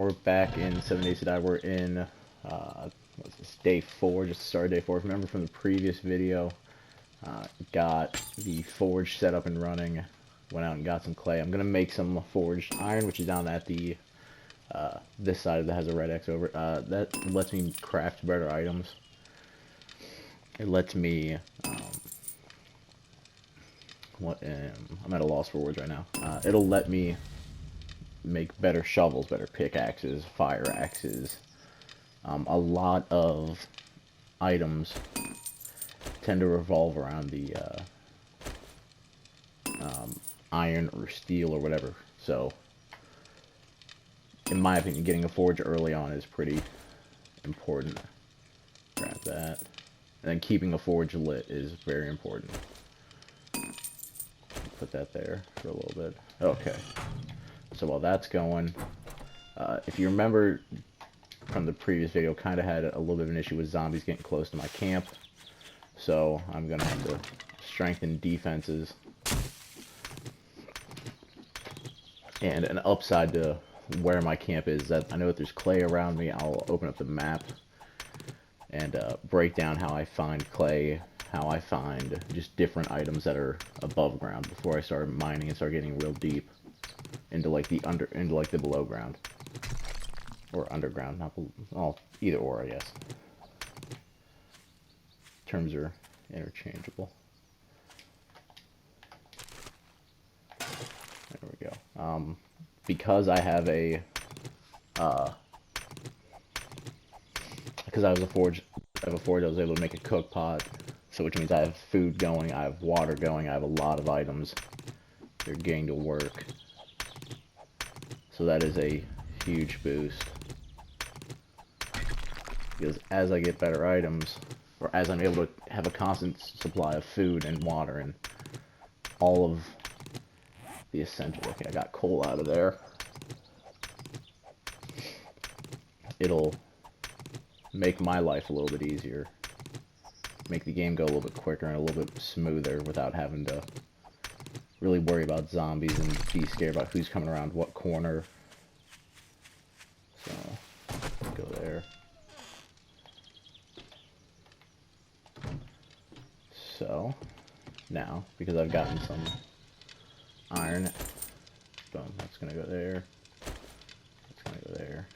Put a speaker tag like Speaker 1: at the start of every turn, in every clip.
Speaker 1: We're back in 7 Days to Die. We're in, what's this, day 4, just started day 4. If you remember from the previous video, got the forge set up and running, went out and got some clay. I'm going to make some forged iron, which is down at the, this side that has a red X over it. That lets me craft better items. It lets me, I'm at a loss for words right now. It'll let me make better shovels, better pickaxes, fire axes. A lot of items tend to revolve around the iron or steel or whatever. So, in my opinion, getting a forge early on is pretty important. Grab that. And then keeping a forge lit is very important. Put that there for a little bit. Okay. So while that's going, if you remember from the previous video, kind of had a little bit of an issue with zombies getting close to my camp. So I'm going to have to strengthen defenses. And an upside to where my camp is that I know that there's clay around me. I'll open up the map and break down how I find clay, how I find just different items that are above ground before I start mining and start getting real deep into like the below ground or underground, not well, either or, I guess. Terms are interchangeable. There we go. Because I have a because I was a forge, I was able to make a cook pot, so which means I have food going, I have water going, I have a lot of items. They're getting to work. So that is a huge boost. Because as I get better items, or as I'm able to have a constant supply of food and water and all of the essential. Okay, I got coal out of there. It'll make my life a little bit easier. Make the game go a little bit quicker and a little bit smoother without having to really worry about zombies and be scared about who's coming around what corner. So, go there. So, now, because I've gotten some iron, boom, that's gonna go there. That's gonna go there.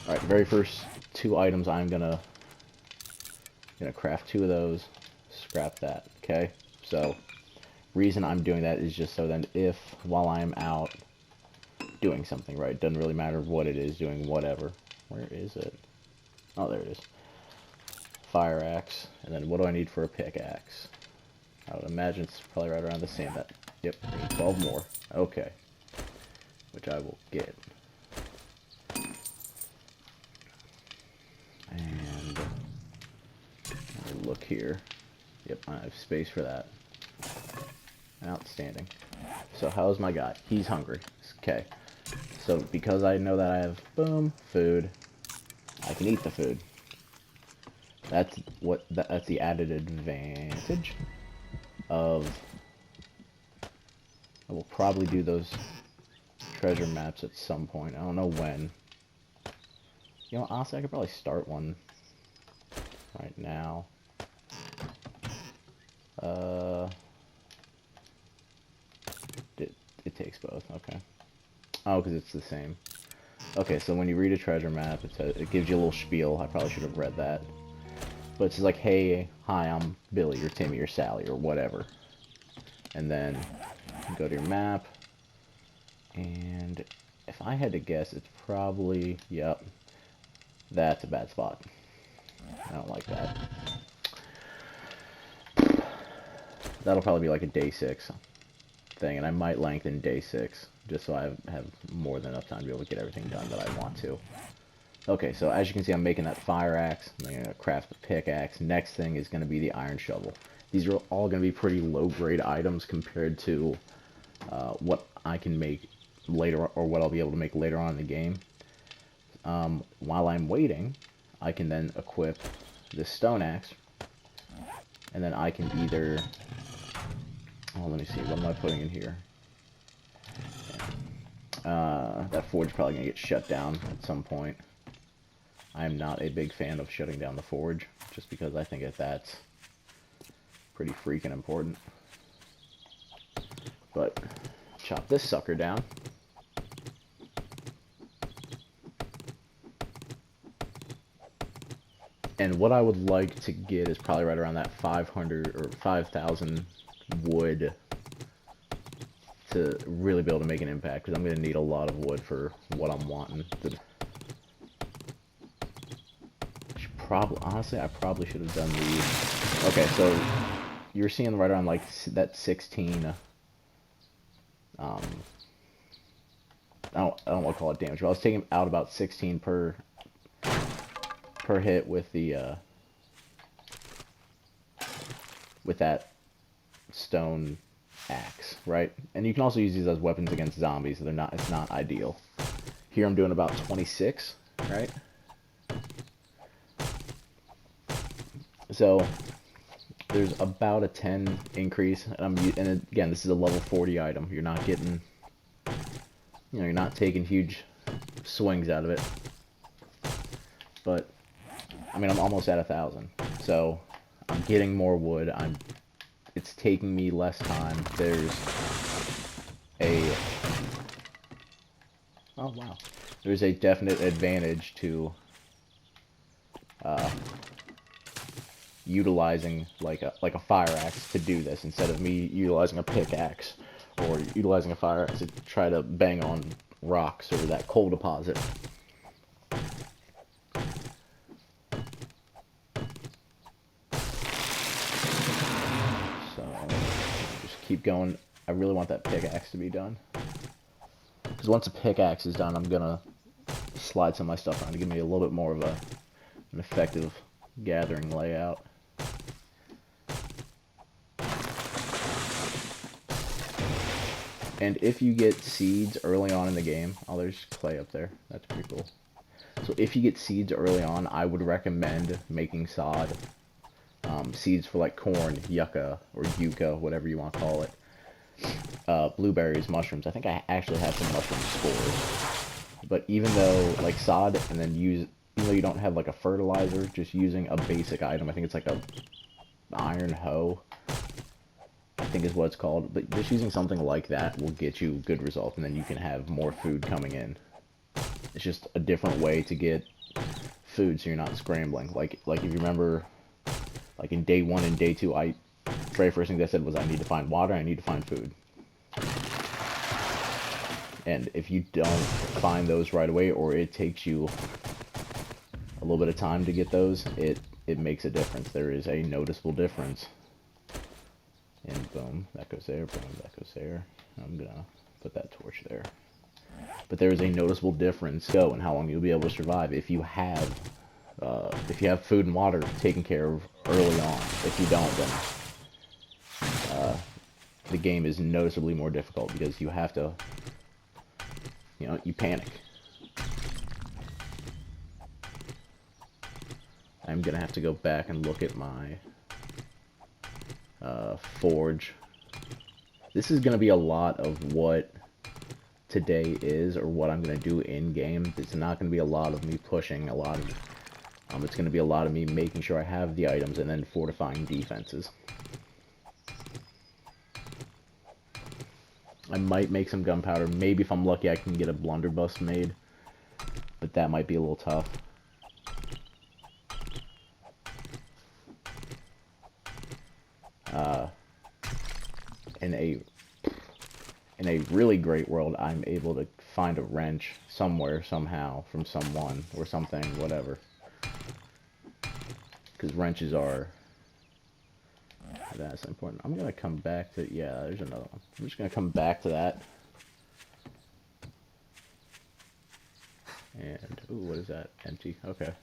Speaker 1: Alright, very first 2 items I'm gonna craft 2 of those, scrap that, okay? So, reason I'm doing that is just so then if, while I'm out doing something, right, doesn't really matter what it is, doing whatever. Where is it? Oh, there it is. Fire axe, and then what do I need for a pickaxe? I would imagine it's probably right around the same. Yep, I need 12 more. Okay. Which I will get. And look here. Yep, I have space for that. Outstanding. So how's my guy? He's hungry. Okay. So because I know that I have, boom, food, I can eat the food. That's the added advantage of, I will probably do those treasure maps at some point. I don't know when. You know, honestly, I could probably start one right now. It takes both, okay. Oh, because it's the same. Okay, so when you read a treasure map, it gives you a little spiel. I probably should have read that. But it's like, hey, hi, I'm Billy, or Timmy, or Sally, or whatever. And then you go to your map, and if I had to guess, it's probably, yep, that's a bad spot. I don't like that. That'll probably be like a day 6 thing, and I might lengthen day 6, just so I have more than enough time to be able to get everything done that I want to. Okay, so as you can see, I'm making that fire axe. I'm going to craft the pickaxe. Next thing is going to be the iron shovel. These are all going to be pretty low-grade items compared to what I can make later, or what I'll be able to make later on in the game. While I'm waiting, I can then equip this stone axe, and then I can either, oh, let me see, what am I putting in here? That forge is probably going to get shut down at some point. I am not a big fan of shutting down the forge, just because I think that's pretty freaking important. But, chop this sucker down. And what I would like to get is probably right around that 500 or 5,000 wood to really be able to make an impact, because I'm going to need a lot of wood for what I'm wanting. Honestly, I probably should have done the... Okay, so you're seeing right around like that 16... I don't want to call it damage, but I was taking out about 16 per hit with the with that stone axe, right? And you can also use these as weapons against zombies. So it's not ideal. Here I'm doing about 26, right? So there's about a 10 increase, and again, this is a level 40 item. You're not getting, you're not taking huge swings out of it. But I mean, I'm almost at 1,000, so I'm getting more wood. It's taking me less time. There's a definite advantage to utilizing like a fire axe to do this instead of me utilizing a pickaxe or utilizing a fire axe to try to bang on rocks or that coal deposit. So just keep going. I really want that pickaxe to be done, because once a pickaxe is done, I'm gonna slide some of my stuff around to give me a little bit more of an effective gathering layout. And if you get seeds early on in the game, oh, there's clay up there. That's pretty cool. So if you get seeds early on, I would recommend making sod. Seeds for like corn, yucca, or yucca, whatever you want to call it. Blueberries, mushrooms. I think I actually have some mushroom spores. But even though, like sod, and then even though you don't have like a fertilizer, just using a basic item, I think it's like a iron hoe, I think is what it's called, but just using something like that will get you good results, and then you can have more food coming in. It's just a different way to get food, so you're not scrambling. Like if you remember, like in day 1 and day 2, very first thing I said was I need to find water, I need to find food. And if you don't find those right away, or it takes you a little bit of time to get those, it makes a difference. There is a noticeable difference. And boom, that goes there, boom, that goes there. I'm gonna put that torch there. But there is a noticeable difference in how long you'll be able to survive if you have food and water taken care of early on. If you don't, then the game is noticeably more difficult, because you have to, you panic. I'm gonna have to go back and look at my forge. This is gonna be a lot of what today is, or what I'm gonna do in game. It's not gonna be a lot of me pushing a lot of it's gonna be a lot of me making sure I have the items and then fortifying defenses. I might make some gunpowder. Maybe if I'm lucky I can get a blunderbuss made, but that might be a little tough. In a really great world, I'm able to find a wrench somewhere, somehow, from someone, or something, whatever. Because wrenches are... that's important. I'm going to come back to... yeah, there's another one. I'm just going to come back to that. And... ooh, what is that? Empty. Okay.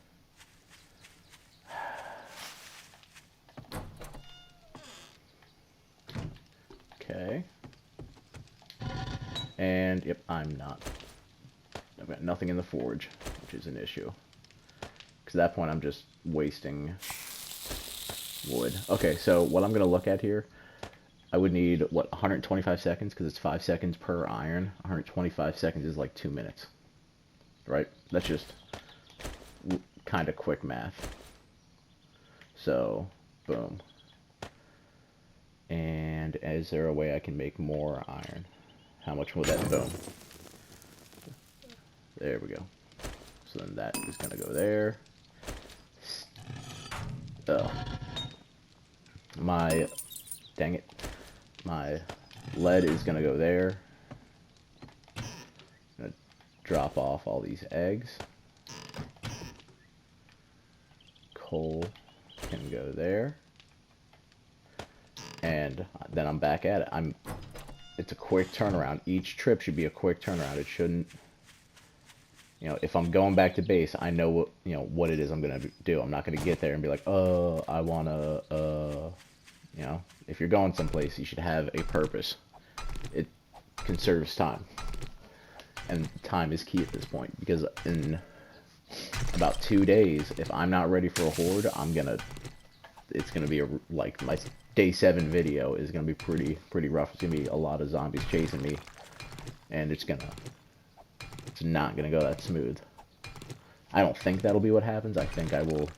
Speaker 1: Okay. And, yep, I've got nothing in the forge, which is an issue. Because at that point, I'm just wasting wood. Okay, so what I'm going to look at here, I would need, what, 125 seconds, because it's 5 seconds per iron. 125 seconds is like 2 minutes. Right? That's just kind of quick math. So, boom. And is there a way I can make more iron? How much will that, boom. There we go. So then that is going to go there. Oh. Dang it. My lead is going to go there. I'm going to drop off all these eggs. Coal can go there. And then I'm back at it. It's a quick turnaround. Each trip should be a quick turnaround. It shouldn't, if I'm going back to base, I know what it is I'm gonna do. I'm not gonna get there and be like, oh, I wanna, if you're going someplace, you should have a purpose. It conserves time, and time is key at this point, because in about 2 days, if I'm not ready for a horde, it's gonna be like my day 7 video is gonna be pretty rough. It's gonna be a lot of zombies chasing me, and it's not gonna go that smooth. I don't think that'll be what happens. I think I will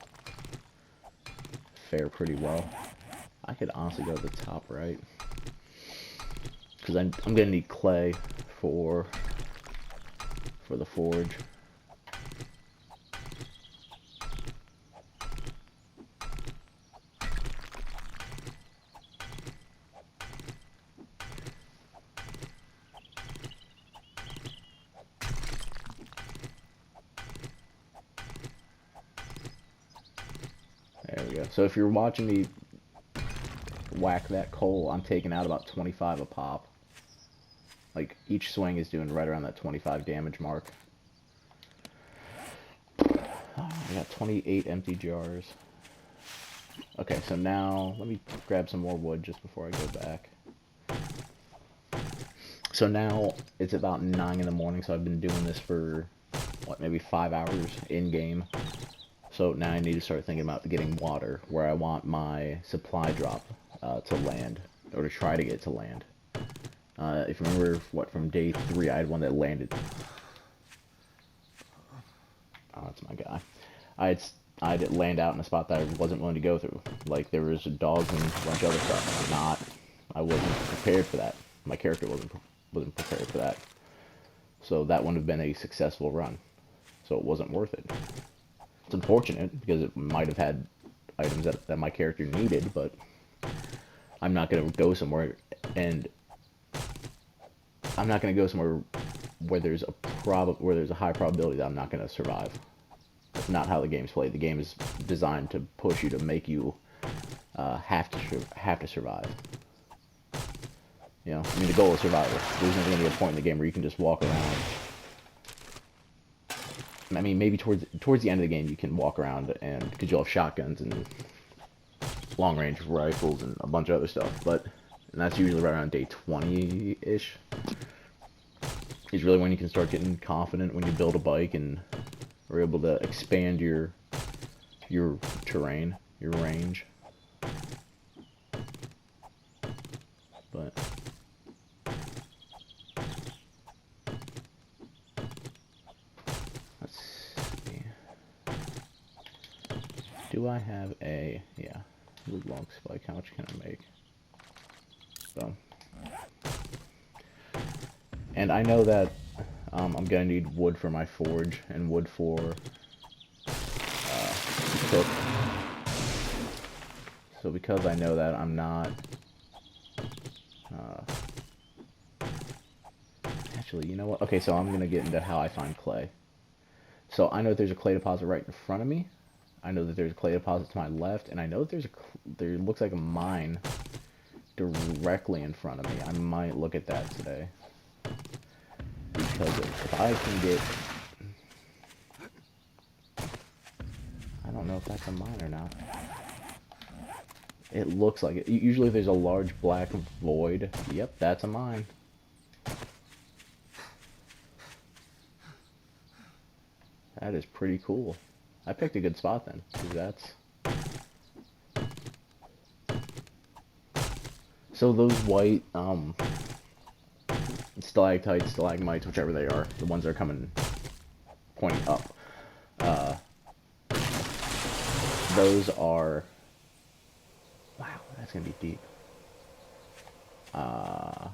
Speaker 1: fare pretty well. I could honestly go to the top right, because I'm gonna need clay for the forge. There we go. So if you're watching me whack that coal, I'm taking out about 25 a pop. Like, each swing is doing right around that 25 damage mark. Oh, I got 28 empty jars. Okay, so now let me grab some more wood just before I go back. So now it's about 9 in the morning, so I've been doing this for, what, maybe 5 hours in-game. So now I need to start thinking about getting water, where I want my supply drop to land, or to try to get to land. If you remember, from day 3, I had one that landed. Oh, that's my guy. I had it land out in a spot that I wasn't willing to go through. Like, there was dogs and a bunch of other stuff. I wasn't prepared for that. My character wasn't prepared for that. So that wouldn't have been a successful run. So it wasn't worth it. It's unfortunate, because it might have had items that my character needed, but I'm not going to go somewhere, and I'm not going to go somewhere where there's a high probability that I'm not going to survive. That's not how the game's played. The game is designed to push you, to make you have to survive. The goal is survival. There's never going to be a point in the game where you can just walk around. I mean, maybe towards the end of the game you can walk around, and because you'll have shotguns and long-range rifles and a bunch of other stuff, and that's usually right around day 20-ish. Is really when you can start getting confident, when you build a bike and are able to expand your terrain, your range. But let's see. Do I have a wood log spike? How much can I make? Boom. And I know that I'm gonna need wood for my forge and wood for cook. So because I know that, I'm not actually, you know what? Okay, so I'm gonna get into how I find clay. So I know that there's a clay deposit right in front of me. I know that there's a clay deposit to my left, and I know that there looks like a mine directly in front of me. I might look at that today, because if I can get, I don't know if that's a mine or not. It looks like it. Usually there's a large black void. Yep, that's a mine. That is pretty cool. I picked a good spot then, because So those white stalactites, stalagmites, whichever they are, the ones that are coming pointing up, those are, wow, that's gonna be deep. I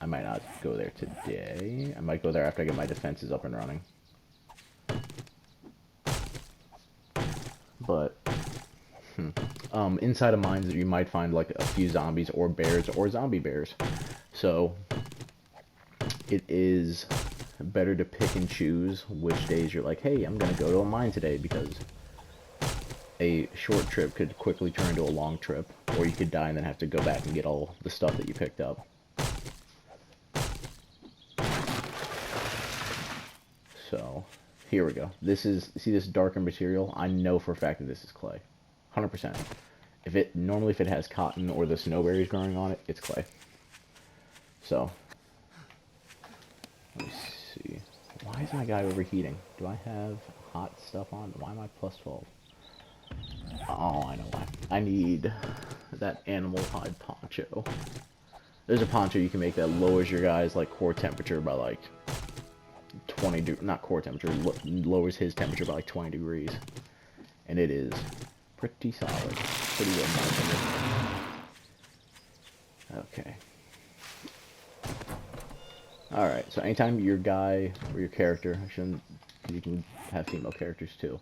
Speaker 1: might not go there today. I might go there after I get my defenses up and running. But inside of mines, you might find like a few zombies or bears or zombie bears. So it is better to pick and choose which days you're like, hey, I'm gonna go to a mine today, because a short trip could quickly turn into a long trip, or you could die and then have to go back and get all the stuff that you picked up. So here we go. This is, see this darker material? I know for a fact that this is clay. 100%. If it has cotton or the snowberries growing on it, it's clay. So let me see. Why is my guy overheating? Do I have hot stuff on? Why am I plus 12? Oh, I know why. I need that animal hide poncho. There's a poncho you can make that lowers your guy's like core temperature by like 20, not core temperature, lowers his temperature by like 20 degrees. And it is pretty solid. Pretty good, in my opinion. Okay. Alright, so anytime your guy or your character, you can have female characters too,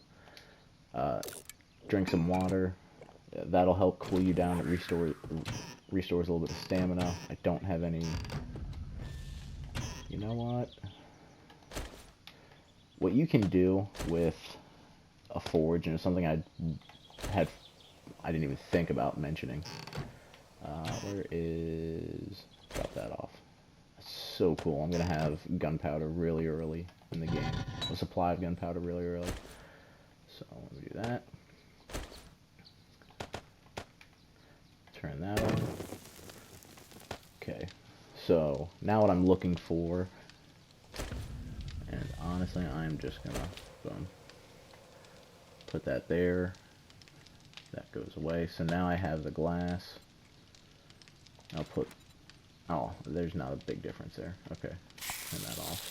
Speaker 1: drink some water. That'll help cool you down. It restores a little bit of stamina. I don't have any. You know what? What you can do with a forge, and it's something I didn't even think about mentioning. Where is? Drop that off. That's so cool. I'm gonna have gunpowder really early in the game. A supply of gunpowder really early. So let me do that. Turn that on. Okay, so now what I'm looking for, and honestly, I'm just gonna boom, put that there. That goes away. So now I have the glass. I'll put. Oh, there's not a big difference there. Okay, turn that off.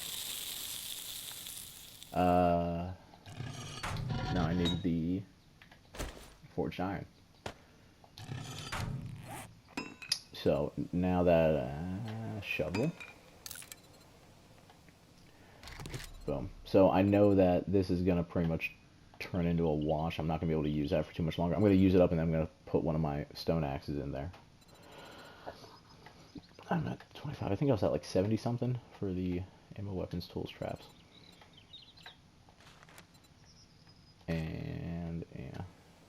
Speaker 1: Now I need the forged iron. So now that shovel, boom. So I know that this is gonna pretty much turn into a wash. I'm not gonna be able to use that for too much longer. I'm gonna use it up and then I'm gonna put one of my stone axes in there. I'm at 25. I think I was at like 70 something for the ammo, weapons, tools, traps. And yeah,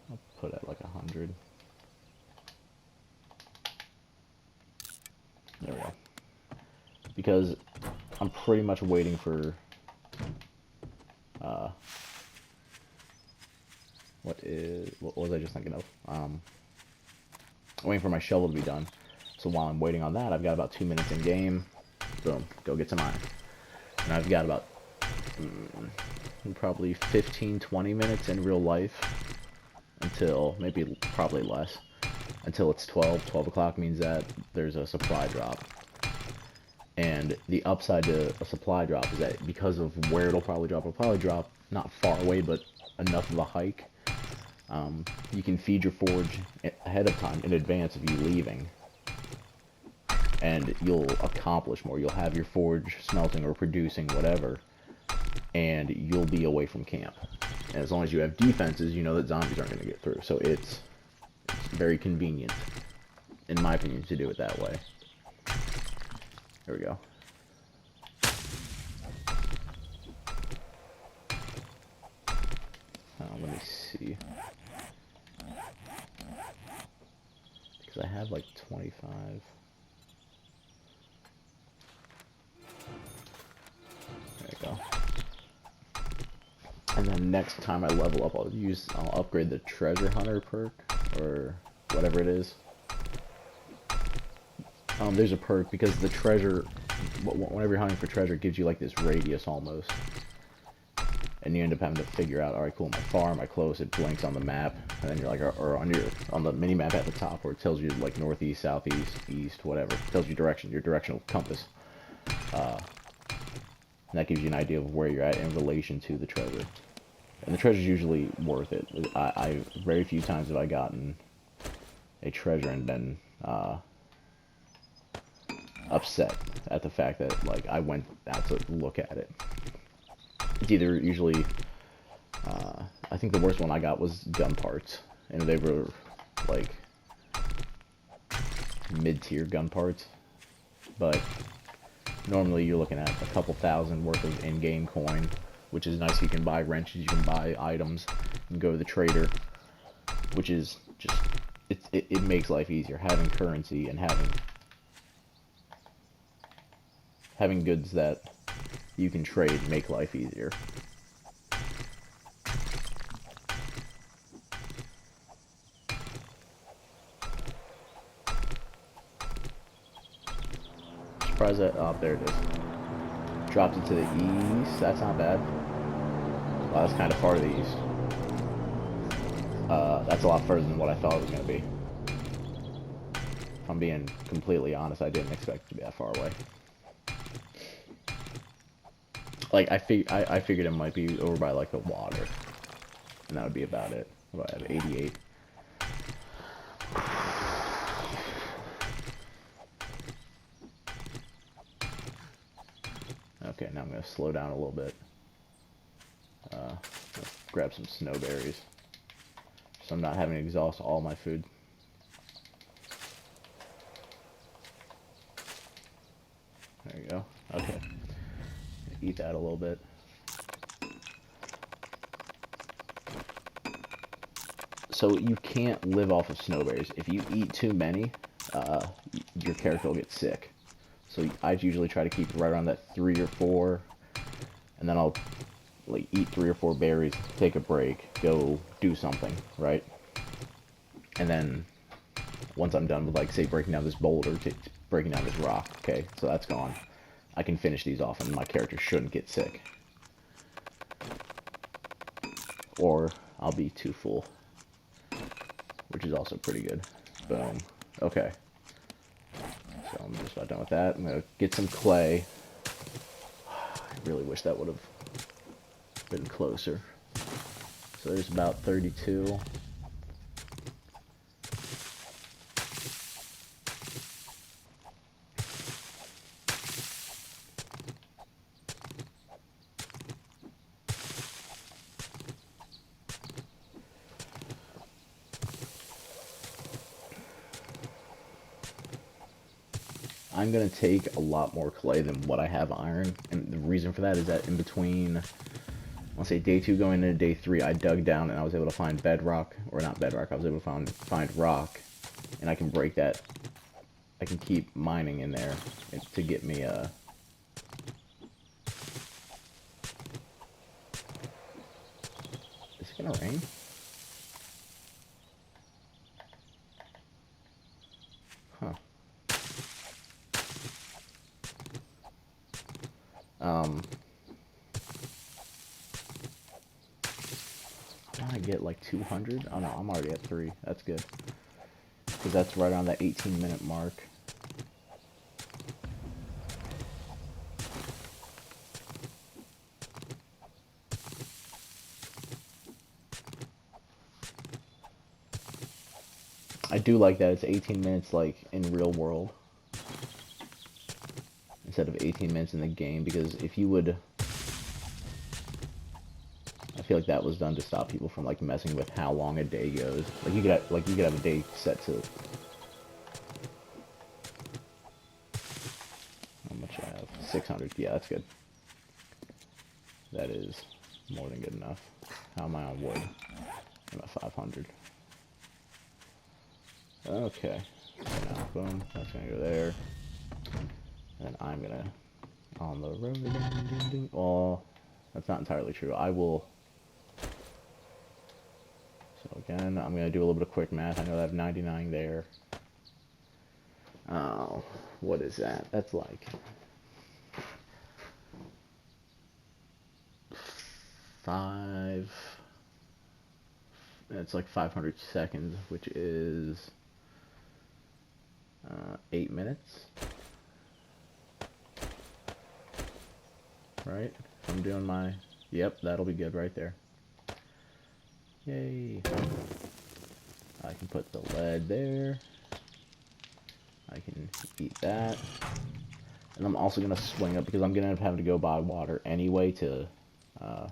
Speaker 1: I'll put at like 100. There we go. Because I'm pretty much waiting for what was I just thinking of? I'm waiting for my shovel to be done. So while I'm waiting on that, I've got about 2 minutes in game. Boom, go get some iron. And I've got about probably 15-20 minutes in real life until probably less, until it's 12 o'clock. Means that there's a supply drop, and the upside to a supply drop is that because of where it'll probably drop not far away but enough of a hike. You can feed your forge ahead of time in advance of you leaving, and you'll accomplish more. You'll have your forge smelting or producing whatever, and you'll be away from camp. And as long as you have defenses, you know that zombies aren't going to get through. So it's very convenient, in my opinion, to do it that way. There we go. Let me see. Because I have like 25. There we go. And then next time I level up, I'll upgrade the treasure hunter perk, or whatever it is. There's a perk because the treasure, whenever you're hunting for treasure, it gives you like this radius almost. and you end up having to figure out, all right, cool, my far, am I close? It blinks on the map, and then you're like, or on the mini map at the top where it tells you like northeast, southeast, east, whatever. It tells you direction, your directional compass. And that gives you an idea of where you're at in relation to the treasure. And the treasure's usually worth it. I very few times have I gotten a treasure and been upset at the fact that like I went out to look at it. It's either usually I think the worst one I got was gun parts, and they were like mid-tier gun parts, but normally you're looking at a couple thousand worth of in-game coin, which is nice. You can buy wrenches, you can buy items, you can go to the trader, which is just it makes life easier having currency and having goods that you can trade make life easier. Surprised that, oh, there it is. Dropped it to the east. That's not bad. Well, that's kind of far to the east. That's a lot further than what I thought it was going to be. If I'm being completely honest, I didn't expect it to be that far away. Like, I figured it might be over by, like, the water. And that would be about it. What do I have? 88. Okay, now I'm going to slow down a little bit. Grab some snowberries, so I'm not having to exhaust all my food. There you go. Okay. Eat that a little bit. So you can't live off of snowberries. If you eat too many, your character will get sick. So I usually try to keep right around that 3 or 4, and then I'll like eat 3 or 4 berries, take a break, go do something, right? And then once I'm done with, like, say, breaking down this boulder, breaking down this rock, okay, so that's gone. I can finish these off, and my character shouldn't get sick. Or I'll be too full, which is also pretty good. Boom. Okay. So I'm just about done with that. I'm gonna get some clay. I really wish that would have been closer. So there's about 32. I'm going to take a lot more clay than what I have iron, and the reason for that is that in between, let's say day 2 going into day 3, I dug down and I was able to find bedrock, or not bedrock, I was able to find rock, and I can break that. I can keep mining in there to get me is it going to rain? Huh. I get like 200. Oh no, I'm already at 3. That's good, because that's right on that 18-minute mark. I do like that it's 18 minutes like in real world instead of 18 minutes in the game, because if you would, I feel like that was done to stop people from like messing with how long a day goes. Like you could have a day set to, how much I have? 600. Yeah, that's good. That is more than good enough. How am I on wood? I'm at 500. Okay. So now, boom. That's gonna go there. And I'm gonna on the road. Ding, ding, ding. Well, that's not entirely true. I will. So again, I'm gonna do a little bit of quick math. I know I have 99 there. Oh, what is that? That's like 5. It's like 500 seconds, which is 8 minutes. Right? If I'm doing my... Yep, that'll be good right there. Yay. I can put the lead there. I can eat that. And I'm also going to swing up because I'm going to end up having to go buy water anyway to... I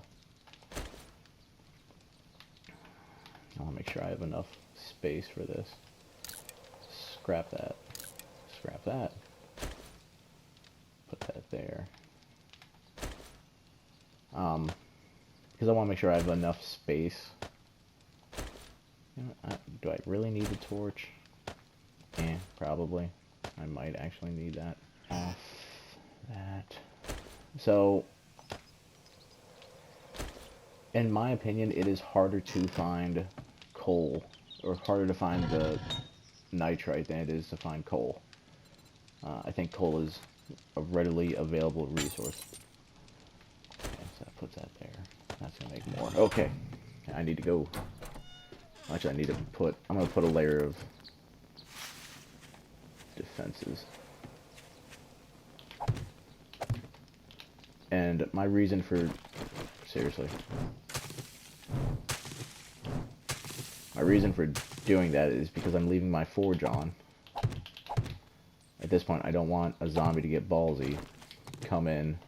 Speaker 1: want to make sure I have enough space for this. Scrap that. Scrap that. Put that there. Because I want to make sure I have enough space. You know, do I really need the torch? Probably. I might actually need that. Off that. So, in my opinion, it is harder to find coal, or harder to find the nitrite than it is to find coal. I think coal is a readily available resource. Okay, so that puts that there. That's gonna make more. Okay, I need to go. Actually, I need to put. I'm gonna put a layer of defenses. And my reason for, seriously, my reason for doing that is because I'm leaving my forge on. At this point, I don't want a zombie to get ballsy, come in,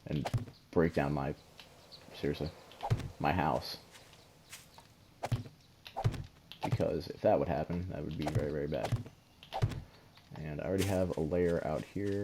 Speaker 1: and break down my, seriously, my house. Because if that would happen, that would be very, very bad. And I already have a layer out here.